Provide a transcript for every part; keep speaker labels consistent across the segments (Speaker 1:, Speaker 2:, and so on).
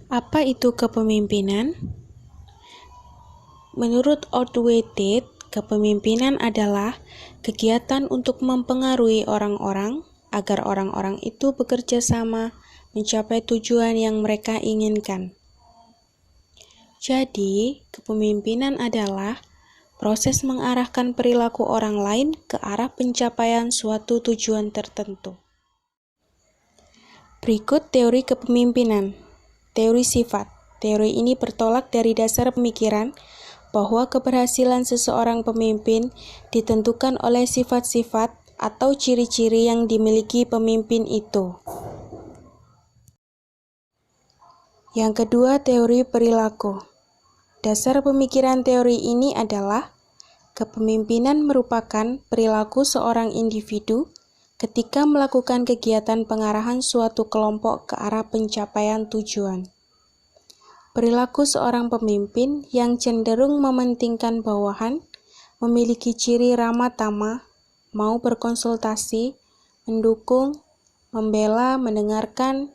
Speaker 1: Apa itu kepemimpinan? Menurut Outweighted, kepemimpinan adalah kegiatan untuk mempengaruhi orang-orang agar orang-orang itu bekerja sama mencapai tujuan yang mereka inginkan. Jadi, kepemimpinan adalah proses mengarahkan perilaku orang lain ke arah pencapaian suatu tujuan tertentu. Berikut teori kepemimpinan. Teori sifat. Teori ini bertolak dari dasar pemikiran bahwa keberhasilan seseorang pemimpin ditentukan oleh sifat-sifat atau ciri-ciri yang dimiliki pemimpin itu. Yang kedua, teori perilaku. Dasar pemikiran teori ini adalah kepemimpinan merupakan perilaku seorang individu ketika melakukan kegiatan pengarahan suatu kelompok ke arah pencapaian tujuan. Perilaku seorang pemimpin yang cenderung mementingkan bawahan, memiliki ciri ramah tamah, mau berkonsultasi, mendukung, membela, mendengarkan,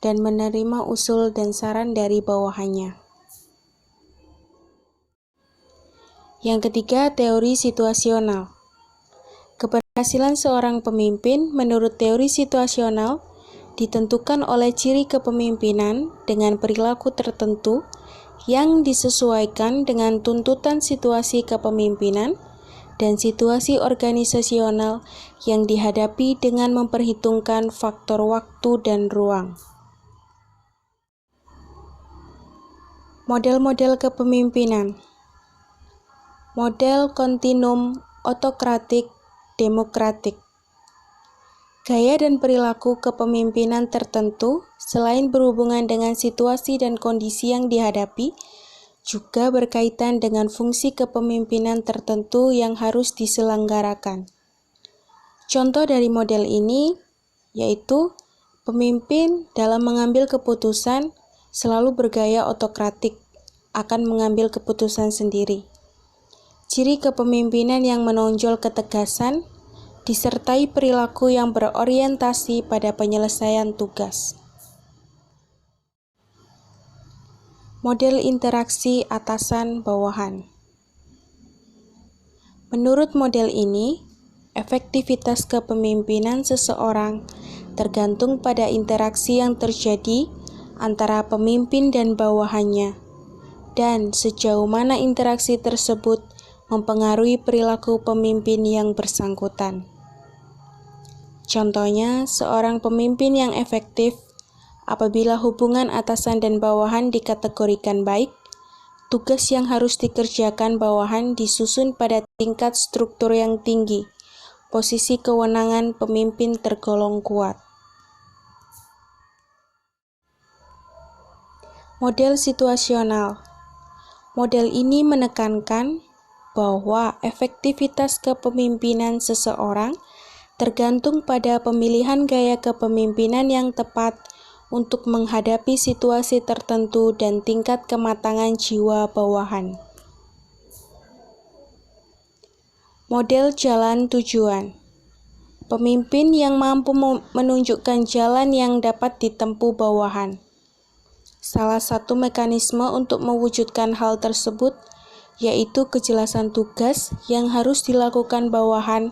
Speaker 1: dan menerima usul dan saran dari bawahannya. Yang ketiga, teori situasional. Keberhasilan seorang pemimpin menurut teori situasional ditentukan oleh ciri kepemimpinan dengan perilaku tertentu yang disesuaikan dengan tuntutan situasi kepemimpinan dan situasi organisasional yang dihadapi dengan memperhitungkan faktor waktu dan ruang. Model-model kepemimpinan. Model kontinum otokratik demokratik. Gaya dan perilaku kepemimpinan tertentu selain berhubungan dengan situasi dan kondisi yang dihadapi, juga berkaitan dengan fungsi kepemimpinan tertentu yang harus diselenggarakan. Contoh dari model ini yaitu pemimpin dalam mengambil keputusan selalu bergaya otokratik, akan mengambil keputusan sendiri. Ciri kepemimpinan yang menonjol ketegasan, disertai perilaku yang berorientasi pada penyelesaian tugas. Model interaksi atasan-bawahan. Menurut model ini, efektivitas kepemimpinan seseorang tergantung pada interaksi yang terjadi antara pemimpin dan bawahannya, dan sejauh mana interaksi tersebut mempengaruhi perilaku pemimpin yang bersangkutan. Contohnya, seorang pemimpin yang efektif apabila hubungan atasan dan bawahan dikategorikan baik, tugas yang harus dikerjakan bawahan disusun pada tingkat struktur yang tinggi, posisi kewenangan pemimpin tergolong kuat. Model situasional. Model ini menekankan bahwa efektivitas kepemimpinan seseorang tergantung pada pemilihan gaya kepemimpinan yang tepat untuk menghadapi situasi tertentu dan tingkat kematangan jiwa bawahan. Model jalan tujuan. Pemimpin yang mampu menunjukkan jalan yang dapat ditempuh bawahan. Salah satu mekanisme untuk mewujudkan hal tersebut yaitu kejelasan tugas yang harus dilakukan bawahan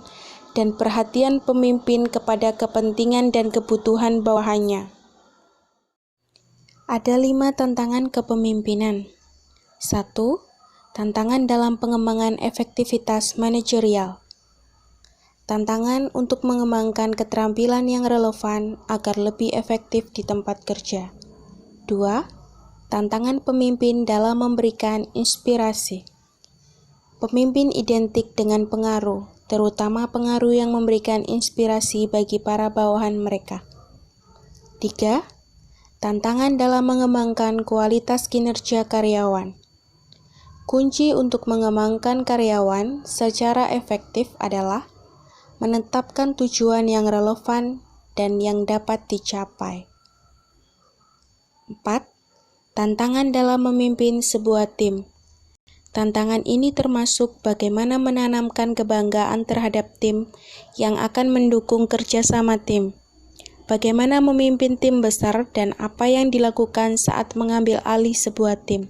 Speaker 1: dan perhatian pemimpin kepada kepentingan dan kebutuhan bawahannya. Ada 5 tantangan kepemimpinan. 1. Tantangan dalam pengembangan efektivitas manajerial. Tantangan untuk mengembangkan keterampilan yang relevan agar lebih efektif di tempat kerja. 2. Tantangan pemimpin dalam memberikan inspirasi. Pemimpin identik dengan pengaruh, terutama pengaruh yang memberikan inspirasi bagi para bawahan mereka. 3. Tantangan dalam mengembangkan kualitas kinerja karyawan. Kunci untuk mengembangkan karyawan secara efektif adalah menetapkan tujuan yang relevan dan yang dapat dicapai. 4. Tantangan dalam memimpin sebuah tim. Tantangan ini termasuk bagaimana menanamkan kebanggaan terhadap tim yang akan mendukung kerjasama tim. bagaimana memimpin tim besar dan apa yang dilakukan saat mengambil alih sebuah tim.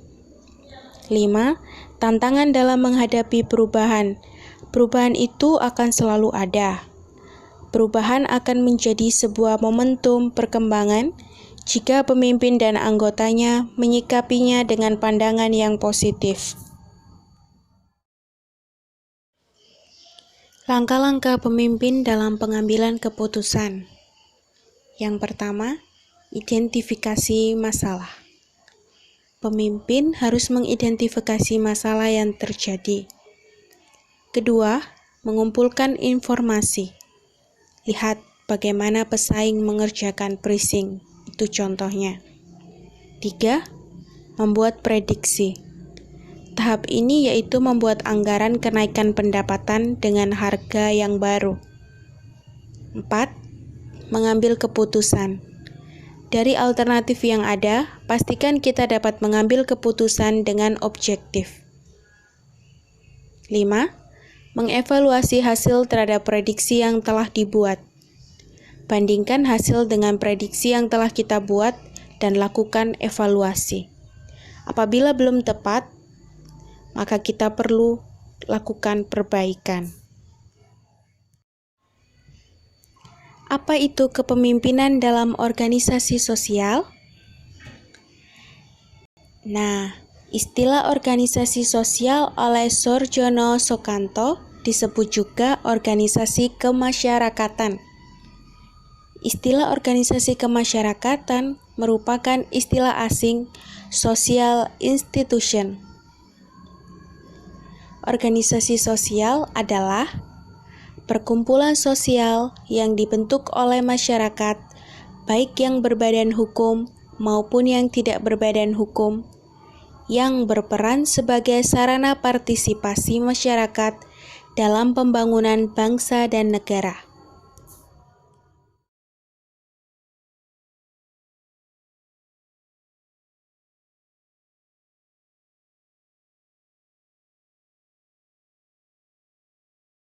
Speaker 1: 5. Tantangan dalam menghadapi perubahan. Perubahan itu akan selalu ada. Perubahan akan menjadi sebuah momentum perkembangan jika pemimpin dan anggotanya menyikapinya dengan pandangan yang positif. Langkah-langkah pemimpin dalam pengambilan keputusan. Yang pertama, identifikasi masalah. Pemimpin harus mengidentifikasi masalah yang terjadi. Kedua, mengumpulkan informasi. Lihat bagaimana pesaing mengerjakan pricing. Itu contohnya. 3. Membuat prediksi. Tahap ini yaitu membuat anggaran kenaikan pendapatan dengan harga yang baru. 4. Mengambil keputusan. Dari alternatif yang ada, pastikan kita dapat mengambil keputusan dengan objektif. 5. Mengevaluasi hasil terhadap prediksi yang telah dibuat. Bandingkan hasil dengan prediksi yang telah kita buat dan lakukan evaluasi. Apabila belum tepat, maka kita perlu lakukan perbaikan. Apa itu kepemimpinan dalam organisasi sosial? Nah, istilah organisasi sosial oleh Soerjono Soekanto disebut juga organisasi kemasyarakatan. Istilah organisasi kemasyarakatan merupakan istilah asing social institution. Organisasi sosial adalah perkumpulan sosial yang dibentuk oleh masyarakat, baik yang berbadan hukum maupun yang tidak berbadan hukum, yang berperan sebagai sarana partisipasi masyarakat dalam pembangunan bangsa dan negara.